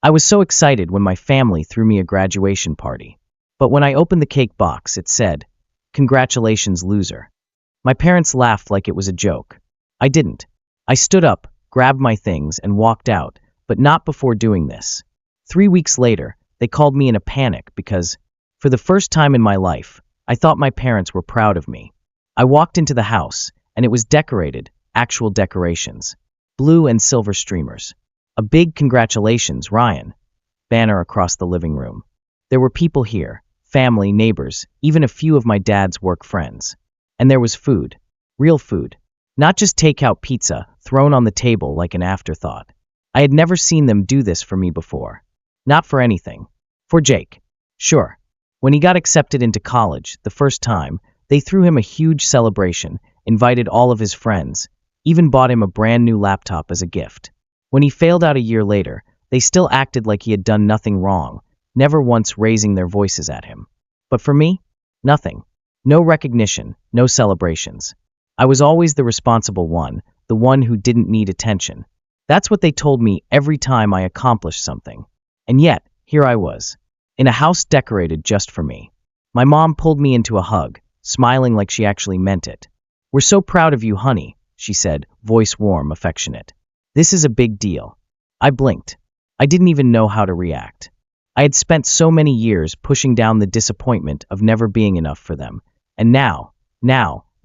I was so excited when my family threw me a graduation party. But when I opened the cake box, it said, "Congratulations, loser." My parents laughed like it was a joke. I didn't. I stood up, grabbed my things, and walked out, but not before doing this. 3 weeks later, they called me in a panic because, for the first time in my life, I thought my parents were proud of me. I walked into the house, and it was decorated, actual decorations. Blue and silver streamers. A big "Congratulations, Ryan" banner across the living room. There were people here, family, neighbors, even a few of my dad's work friends. And there was food. Real food. Not just takeout pizza thrown on the table like an afterthought. I had never seen them do this for me before. Not for anything. For Jake. Sure. When he got accepted into college, the first time, they threw him a huge celebration, invited all of his friends, even bought him a brand new laptop as a gift. When he failed out a year later, they still acted like he had done nothing wrong, never once raising their voices at him. But for me, nothing. No recognition, no celebrations. I was always the responsible one, the one who didn't need attention. That's what they told me every time I accomplished something. And yet, here I was, in a house decorated just for me. My mom pulled me into a hug, smiling like she actually meant it. "We're so proud of you, honey," she said, voice warm, affectionate. "This is a big deal." I blinked. I didn't even know how to react. I had spent so many years pushing down the disappointment of never being enough for them. And now,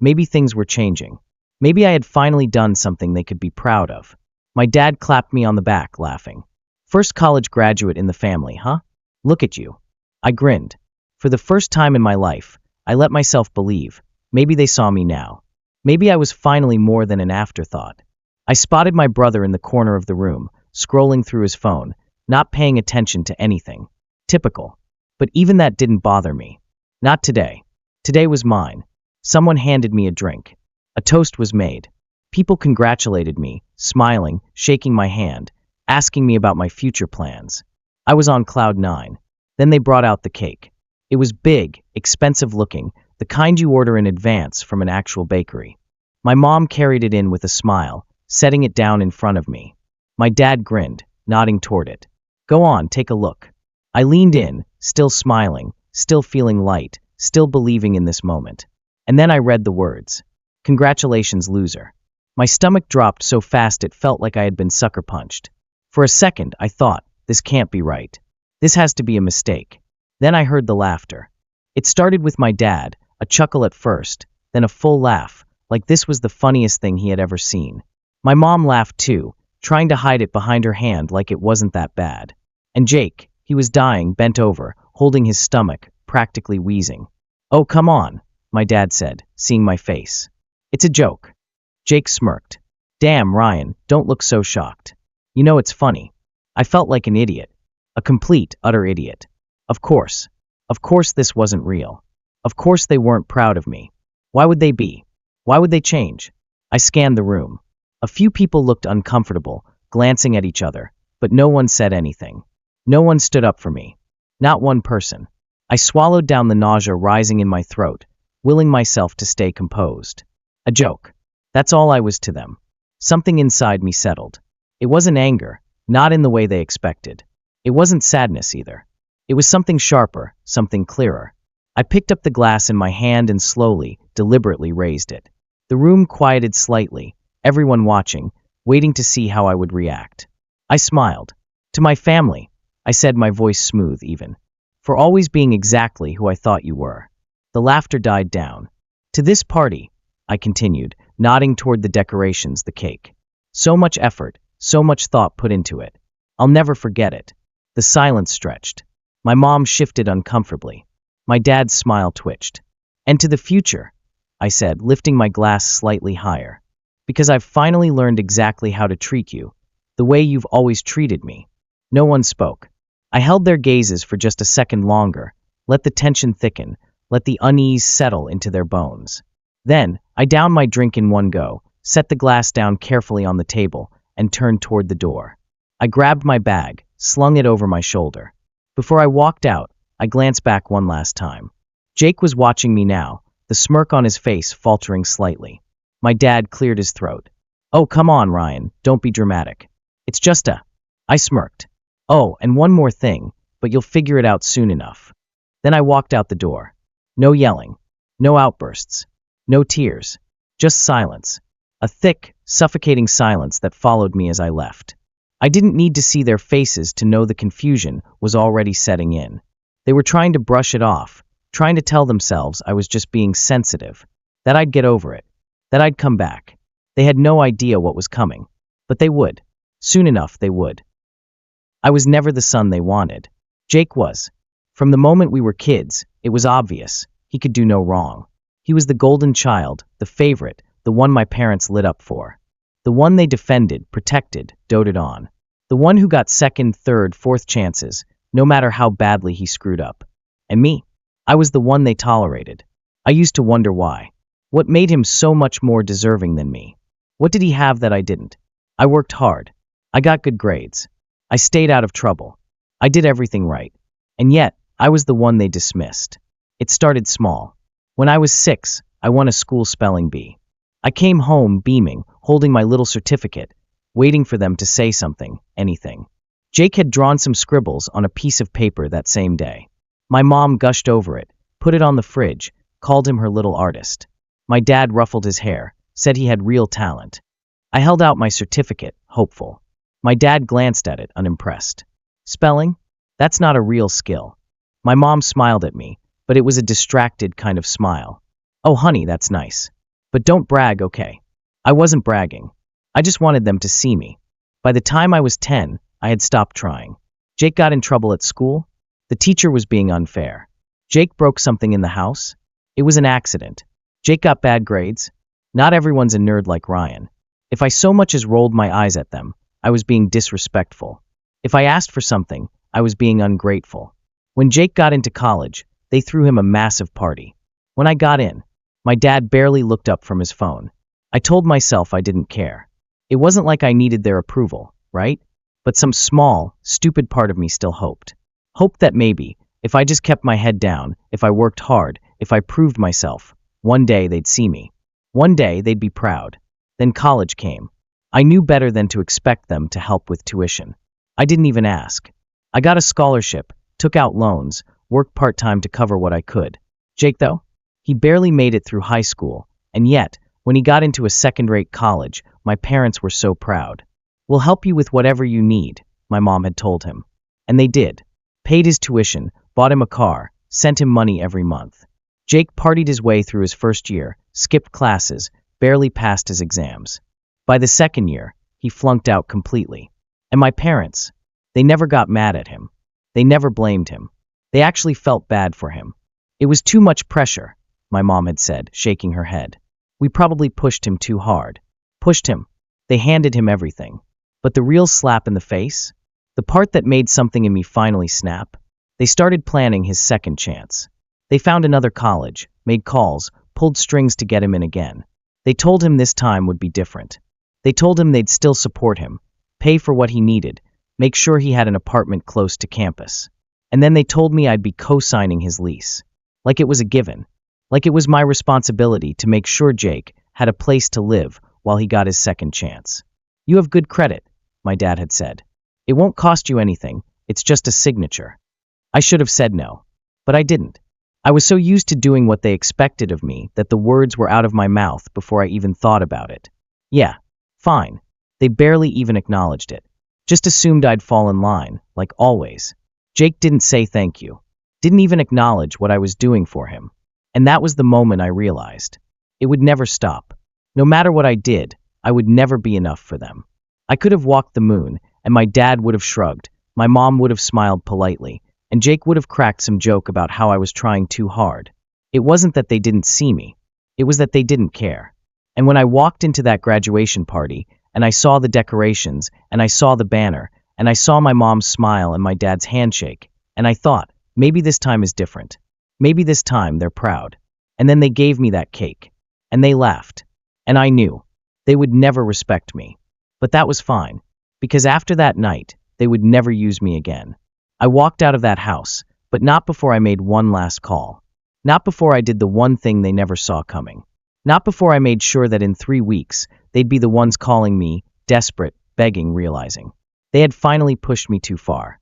maybe things were changing. Maybe I had finally done something they could be proud of. My dad clapped me on the back, laughing. "First college graduate in the family, huh? Look at you." I grinned. For the first time in my life, I let myself believe. Maybe they saw me now. Maybe I was finally more than an afterthought. I spotted my brother in the corner of the room, scrolling through his phone, not paying attention to anything. Typical. But even that didn't bother me. Not today. Today was mine. Someone handed me a drink. A toast was made. People congratulated me, smiling, shaking my hand, asking me about my future plans. I was on cloud 9. Then they brought out the cake. It was big, expensive looking, the kind you order in advance from an actual bakery. My mom carried it in with a smile, setting it down in front of me. My dad grinned, nodding toward it. "Go on, take a look." I leaned in, still smiling, still feeling light, still believing in this moment. And then I read the words, "Congratulations, loser." My stomach dropped so fast it felt like I had been sucker punched. For a second, I thought, this can't be right. This has to be a mistake. Then I heard the laughter. It started with my dad, a chuckle at first, then a full laugh, like this was the funniest thing he had ever seen. My mom laughed too, trying to hide it behind her hand like it wasn't that bad. And Jake, he was dying, bent over, holding his stomach, practically wheezing. "Oh, come on," my dad said, seeing my face. "It's a joke." Jake smirked. "Damn, Ryan, don't look so shocked. You know it's funny." I felt like an idiot. A complete, utter idiot. Of course this wasn't real. Of course they weren't proud of me. Why would they be? Why would they change? I scanned the room. A few people looked uncomfortable, glancing at each other, but no one said anything. No one stood up for me. Not one person. I swallowed down the nausea rising in my throat, willing myself to stay composed. A joke. That's all I was to them. Something inside me settled. It wasn't anger, not in the way they expected. It wasn't sadness either. It was something sharper, something clearer. I picked up the glass in my hand and slowly, deliberately raised it. The room quieted slightly, everyone watching, waiting to see how I would react. I smiled. "To my family," I said, my voice smooth even, "for always being exactly who I thought you were." The laughter died down. "To this party," I continued, nodding toward the decorations, the cake. "So much effort, so much thought put into it. I'll never forget it." The silence stretched. My mom shifted uncomfortably. My dad's smile twitched. "And to the future," I said, lifting my glass slightly higher. "Because I've finally learned exactly how to treat you, the way you've always treated me." No one spoke. I held their gazes for just a second longer, let the tension thicken, let the unease settle into their bones. Then, I downed my drink in one go, set the glass down carefully on the table, and turned toward the door. I grabbed my bag, slung it over my shoulder. Before I walked out, I glanced back one last time. Jake was watching me now, the smirk on his face faltering slightly. My dad cleared his throat. "Oh, come on, Ryan, don't be dramatic. It's just a..." I smirked. Oh, and one more thing, but you'll figure it out soon enough. Then I walked out the door. No yelling, no outbursts, no tears, just silence. A thick, suffocating silence that followed me as I left. I didn't need to see their faces to know the confusion was already setting in. They were trying to brush it off, trying to tell themselves I was just being sensitive, that I'd get over it, that I'd come back. They had no idea what was coming, but they would. Soon enough, they would. I was never the son they wanted. Jake was. From the moment we were kids, it was obvious. He could do no wrong. He was the golden child, the favorite, the one my parents lit up for. The one they defended, protected, doted on. The one who got second, third, fourth chances, no matter how badly he screwed up. And me? I was the one they tolerated. I used to wonder why. What made him so much more deserving than me? What did he have that I didn't? I worked hard. I got good grades. I stayed out of trouble. I did everything right. And yet, I was the one they dismissed. It started small. When I was 6, I won a school spelling bee. I came home beaming, holding my little certificate, waiting for them to say something, anything. Jake had drawn some scribbles on a piece of paper that same day. My mom gushed over it, put it on the fridge, called him her little artist. My dad ruffled his hair, said he had real talent. I held out my certificate, hopeful. My dad glanced at it, unimpressed. Spelling? That's not a real skill. My mom smiled at me, but it was a distracted kind of smile. Oh, honey, that's nice. But don't brag, okay? I wasn't bragging. I just wanted them to see me. By the time I was 10, I had stopped trying. Jake got in trouble at school. The teacher was being unfair. Jake broke something in the house. It was an accident. Jake got bad grades. Not everyone's a nerd like Ryan. If I so much as rolled my eyes at them, I was being disrespectful. If I asked for something, I was being ungrateful. When Jake got into college, they threw him a massive party. When I got in, my dad barely looked up from his phone. I told myself I didn't care. It wasn't like I needed their approval, right? But some small, stupid part of me still hoped. Hoped that maybe, if I just kept my head down, if I worked hard, if I proved myself, one day they'd see me. One day they'd be proud. Then college came. I knew better than to expect them to help with tuition. I didn't even ask. I got a scholarship, took out loans, worked part-time to cover what I could. Jake, though? He barely made it through high school, and yet, when he got into a second-rate college, my parents were so proud. We'll help you with whatever you need, my mom had told him. And they did. Paid his tuition, bought him a car, sent him money every month. Jake partied his way through his first year, skipped classes, barely passed his exams. By the second year, he flunked out completely. And my parents, they never got mad at him. They never blamed him. They actually felt bad for him. It was too much pressure, my mom had said, shaking her head. We probably pushed him too hard. Pushed him. They handed him everything. But the real slap in the face? The part that made something in me finally snap? They started planning his second chance. They found another college, made calls, pulled strings to get him in again. They told him this time would be different. They told him they'd still support him, pay for what he needed, make sure he had an apartment close to campus. And then they told me I'd be co-signing his lease. Like it was a given. Like it was my responsibility to make sure Jake had a place to live while he got his second chance. You have good credit, my dad had said. It won't cost you anything, it's just a signature. I should have said no. But I didn't. I was so used to doing what they expected of me that the words were out of my mouth before I even thought about it. Yeah, fine. They barely even acknowledged it. Just assumed I'd fall in line, like always. Jake didn't say thank you. Didn't even acknowledge what I was doing for him. And that was the moment I realized. It would never stop. No matter what I did, I would never be enough for them. I could have walked the moon, and my dad would have shrugged, my mom would have smiled politely, and Jake would have cracked some joke about how I was trying too hard. It wasn't that they didn't see me. It was that they didn't care. And when I walked into that graduation party, and I saw the decorations, and I saw the banner, and I saw my mom's smile and my dad's handshake, and I thought, maybe this time is different. Maybe this time they're proud. And then they gave me that cake. And they laughed. And I knew. They would never respect me. But that was fine. Because after that night, they would never use me again. I walked out of that house, but not before I made one last call. Not before I did the one thing they never saw coming. Not before I made sure that in 3 weeks, they'd be the ones calling me, desperate, begging, realizing. They had finally pushed me too far.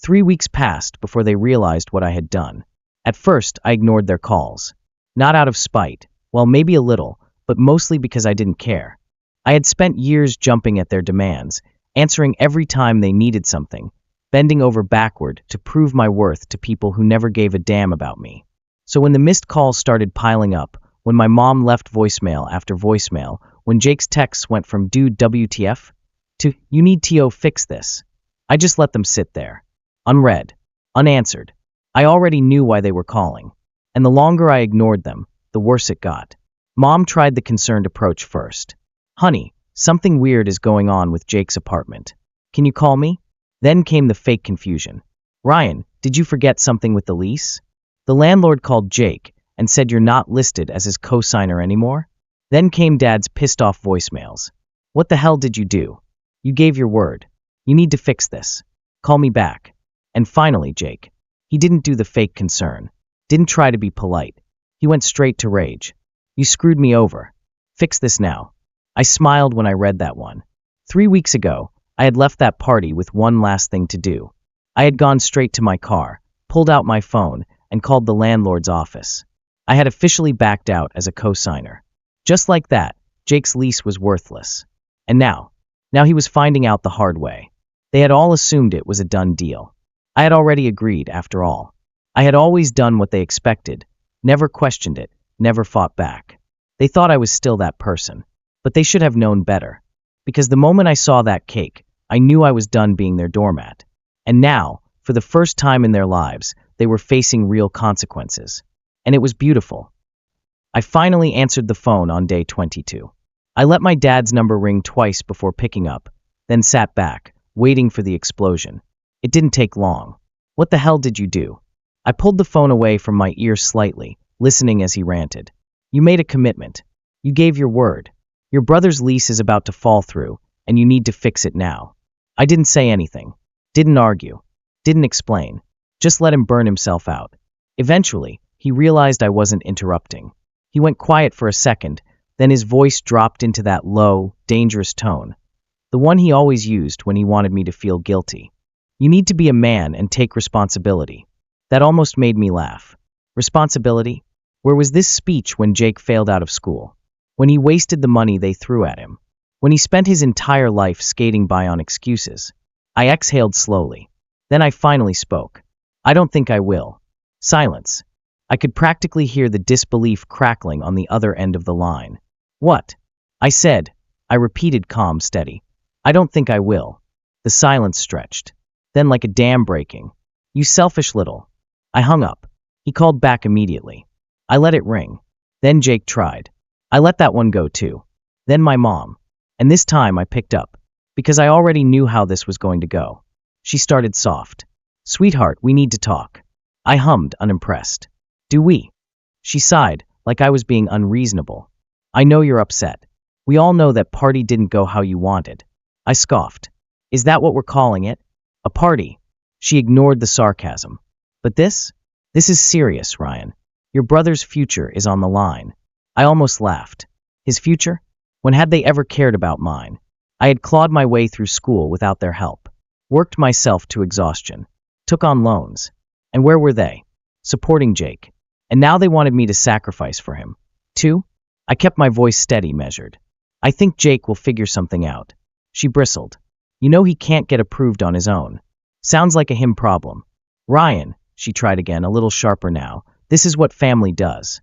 3 weeks passed before they realized what I had done. At first, I ignored their calls. Not out of spite, well, maybe a little, but mostly because I didn't care. I had spent years jumping at their demands, answering every time they needed something, bending over backward to prove my worth to people who never gave a damn about me. So when the missed calls started piling up, when my mom left voicemail after voicemail, when Jake's texts went from "dude WTF" to "you need to fix this," I just let them sit there. Unread. Unanswered. I already knew why they were calling. And the longer I ignored them, the worse it got. Mom tried the concerned approach first. "Honey, something weird is going on with Jake's apartment. Can you call me?" Then came the fake confusion. "Ryan, did you forget something with the lease? The landlord called Jake and said you're not listed as his co-signer anymore." Then came Dad's pissed-off voicemails. "What the hell did you do? You gave your word. You need to fix this. Call me back." And finally, Jake. He didn't do the fake concern. Didn't try to be polite. He went straight to rage. "You screwed me over. Fix this now." I smiled when I read that one. 3 weeks ago, I had left that party with one last thing to do. I had gone straight to my car, pulled out my phone, and called the landlord's office. I had officially backed out as a co-signer. Just like that, Jake's lease was worthless. And now he was finding out the hard way. They had all assumed it was a done deal. I had already agreed, after all. I had always done what they expected, never questioned it, never fought back. They thought I was still that person, but they should have known better. Because the moment I saw that cake, I knew I was done being their doormat. And now, for the first time in their lives, they were facing real consequences. And it was beautiful. I finally answered the phone on day 22. I let my dad's number ring twice before picking up, then sat back, waiting for the explosion. It didn't take long. "What the hell did you do?" I pulled the phone away from my ear slightly, listening as he ranted. "You made a commitment. You gave your word. Your brother's lease is about to fall through, and you need to fix it now." I didn't say anything. Didn't argue. Didn't explain. Just let him burn himself out. Eventually, he realized I wasn't interrupting. He went quiet for a second, then his voice dropped into that low, dangerous tone. The one he always used when he wanted me to feel guilty. "You need to be a man and take responsibility." That almost made me laugh. Responsibility? Where was this speech when Jake failed out of school? When he wasted the money they threw at him? When he spent his entire life skating by on excuses? I exhaled slowly. Then I finally spoke. "I don't think I will." Silence. I could practically hear the disbelief crackling on the other end of the line. "What?" I said. I repeated, calm, steady. "I don't think I will." The silence stretched. Then like a dam breaking. "You selfish little." I hung up. He called back immediately. I let it ring. Then Jake tried. I let that one go too. Then my mom. And this time I picked up. Because I already knew how this was going to go. She started soft. "Sweetheart, we need to talk." I hummed, unimpressed. "Do we?" She sighed, like I was being unreasonable. "I know you're upset. We all know that party didn't go how you wanted." I scoffed. "Is that what we're calling it? A party?" She ignored the sarcasm. "But this is serious, Ryan. Your brother's future is on the line." I almost laughed. His future? When had they ever cared about mine? I had clawed my way through school without their help. Worked myself to exhaustion. Took on loans. And where were they? Supporting Jake. And now they wanted me to sacrifice for him. Too? I kept my voice steady, measured. "I think Jake will figure something out." She bristled. "You know he can't get approved on his own." Sounds like a him problem. "Ryan," she tried again, a little sharper now, "this is what family does."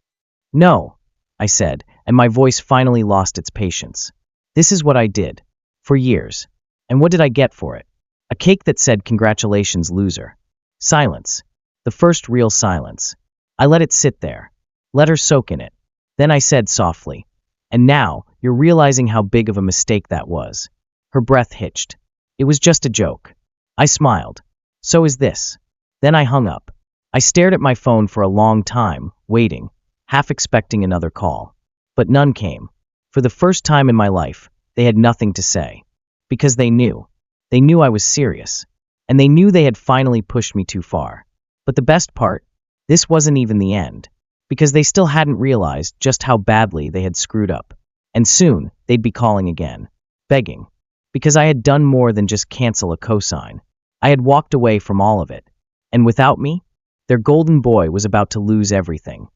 "No," I said, and my voice finally lost its patience. "This is what I did. For years. And what did I get for it? A cake that said, 'Congratulations, loser.'" Silence. The first real silence. I let it sit there. Let her soak in it. Then I said softly, "And now, you're realizing how big of a mistake that was." Her breath hitched. "It was just a joke." I smiled. "So is this." Then I hung up. I stared at my phone for a long time, waiting, half expecting another call. But none came. For the first time in my life, they had nothing to say. Because they knew. They knew I was serious. And they knew they had finally pushed me too far. But the best part? This wasn't even the end. Because they still hadn't realized just how badly they had screwed up. And soon, they'd be calling again. Begging. Because I had done more than just cancel a cosign. I had walked away from all of it. And without me, their golden boy was about to lose everything.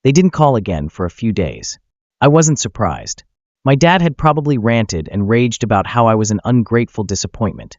They didn't call again for a few days. I wasn't surprised. My dad had probably ranted and raged about how I was an ungrateful disappointment.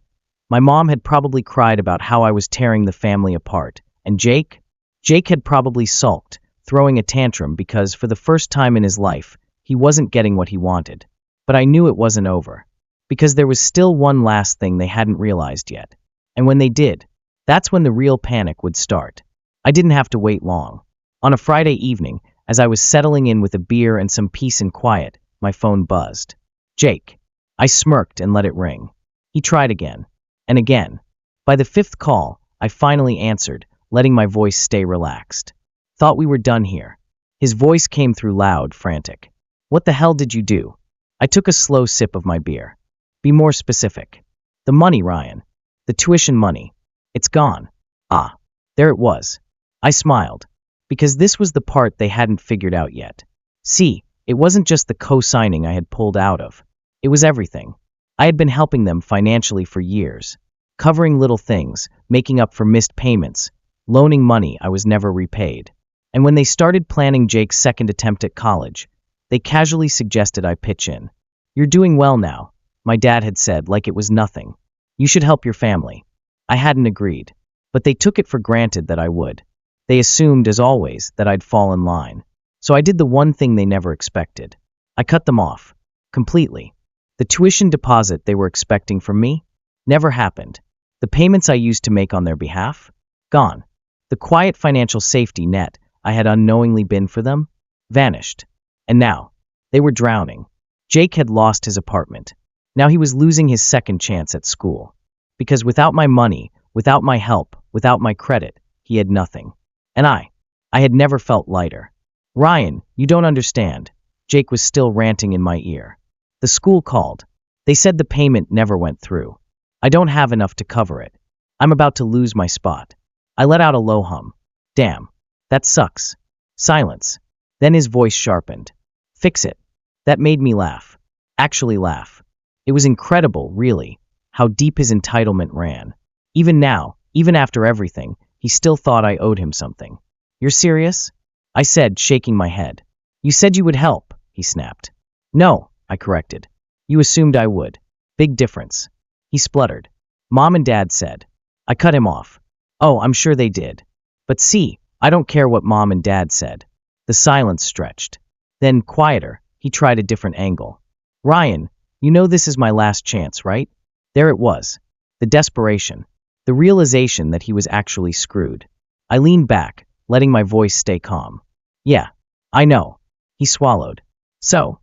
My mom had probably cried about how I was tearing the family apart. And Jake? Jake had probably sulked, throwing a tantrum because for the first time in his life, he wasn't getting what he wanted. But I knew it wasn't over. Because there was still one last thing they hadn't realized yet. And when they did, that's when the real panic would start. I didn't have to wait long. On a Friday evening, as I was settling in with a beer and some peace and quiet, my phone buzzed. Jake. I smirked and let it ring. He tried again. And again. By the 5th call, I finally answered, letting my voice stay relaxed. Thought we were done here. His voice came through loud, frantic. What the hell did you do? I took a slow sip of my beer. Be more specific. The money, Ryan. The tuition money. It's gone. Ah, there it was. I smiled. Because this was the part they hadn't figured out yet. See, it wasn't just the co-signing I had pulled out of. It was everything. I had been helping them financially for years. Covering little things, making up for missed payments, loaning money I was never repaid. And when they started planning Jake's second attempt at college, they casually suggested I pitch in. You're doing well now, my dad had said like it was nothing. You should help your family. I hadn't agreed. But they took it for granted that I would. They assumed, as always, that I'd fall in line. So I did the one thing they never expected. I cut them off. Completely. The tuition deposit they were expecting from me never happened. The payments I used to make on their behalf? Gone. The quiet financial safety net I had unknowingly been for them? Vanished. And now, they were drowning. Jake had lost his apartment. Now he was losing his second chance at school. Because without my money, without my help, without my credit, he had nothing. And I had never felt lighter. Ryan, you don't understand. Jake was still ranting in my ear. The school called. They said the payment never went through. I don't have enough to cover it. I'm about to lose my spot. I let out a low hum. Damn. That sucks. Silence. Then his voice sharpened. Fix it. That made me laugh. Actually laugh. It was incredible, really, how deep his entitlement ran. Even now, even after everything, he still thought I owed him something. You're serious? I said, shaking my head. You said you would help, he snapped. No, I corrected. You assumed I would. Big difference. He spluttered. Mom and Dad said. I cut him off. Oh, I'm sure they did. But see, I don't care what Mom and Dad said. The silence stretched. Then, quieter, he tried a different angle. Ryan, you know this is my last chance, right? There it was. The desperation. The realization that he was actually screwed. I leaned back, letting my voice stay calm. Yeah, I know. He swallowed. So,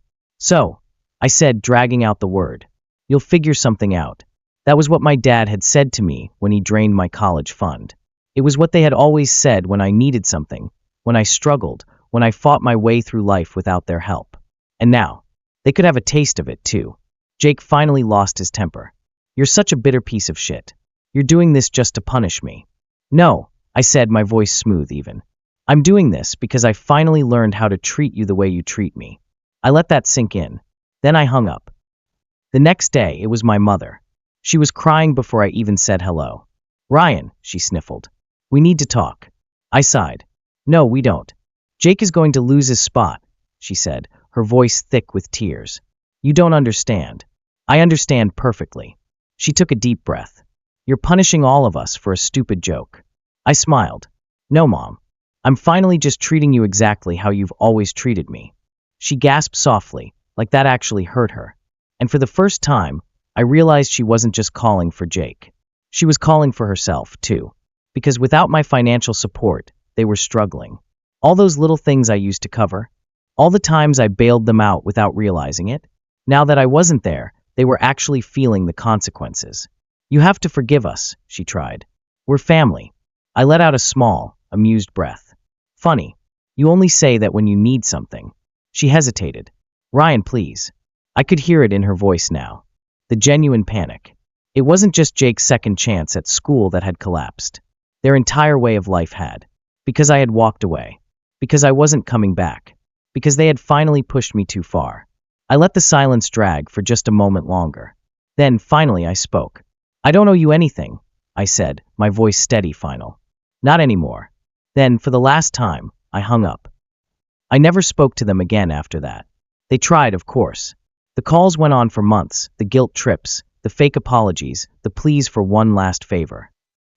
I said, dragging out the word. You'll figure something out. That was what my dad had said to me when he drained my college fund. It was what they had always said when I needed something, when I struggled, when I fought my way through life without their help. And now, they could have a taste of it too. Jake finally lost his temper. You're such a bitter piece of shit. You're doing this just to punish me. No, I said, my voice smooth even. I'm doing this because I finally learned how to treat you the way you treat me. I let that sink in. Then I hung up. The next day, it was my mother. She was crying before I even said hello. Ryan, she sniffled. We need to talk. I sighed. No, we don't. Jake is going to lose his spot, she said, her voice thick with tears. You don't understand. I understand perfectly. She took a deep breath. You're punishing all of us for a stupid joke. I smiled. No, Mom. I'm finally just treating you exactly how you've always treated me. She gasped softly, like that actually hurt her. And for the first time, I realized she wasn't just calling for Jake. She was calling for herself, too. Because without my financial support, they were struggling. All those little things I used to cover, all the times I bailed them out without realizing it, now that I wasn't there, they were actually feeling the consequences. You have to forgive us, she tried. We're family. I let out a small, amused breath. Funny. You only say that when you need something. She hesitated. Ryan, please. I could hear it in her voice now. The genuine panic. It wasn't just Jake's second chance at school that had collapsed. Their entire way of life had. Because I had walked away. Because I wasn't coming back. Because they had finally pushed me too far. I let the silence drag for just a moment longer. Then, finally, I spoke. I don't owe you anything, I said, my voice steady final. Not anymore. Then, for the last time, I hung up. I never spoke to them again after that. They tried, of course. The calls went on for months, the guilt trips, the fake apologies, the pleas for one last favor.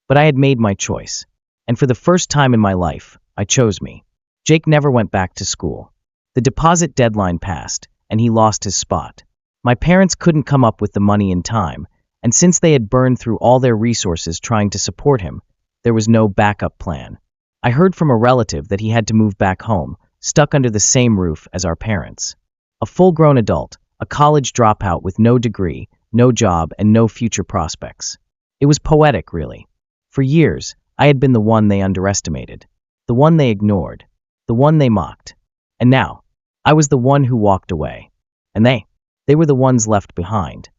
But I had made my choice. And for the first time in my life, I chose me. Jake never went back to school. The deposit deadline passed, and he lost his spot. My parents couldn't come up with the money in time, and since they had burned through all their resources trying to support him, there was no backup plan. I heard from a relative that he had to move back home, stuck under the same roof as our parents. A full-grown adult, a college dropout with no degree, no job, and no future prospects. It was poetic, really. For years, I had been the one they underestimated, the one they ignored, the one they mocked. And now, I was the one who walked away. And they were the ones left behind.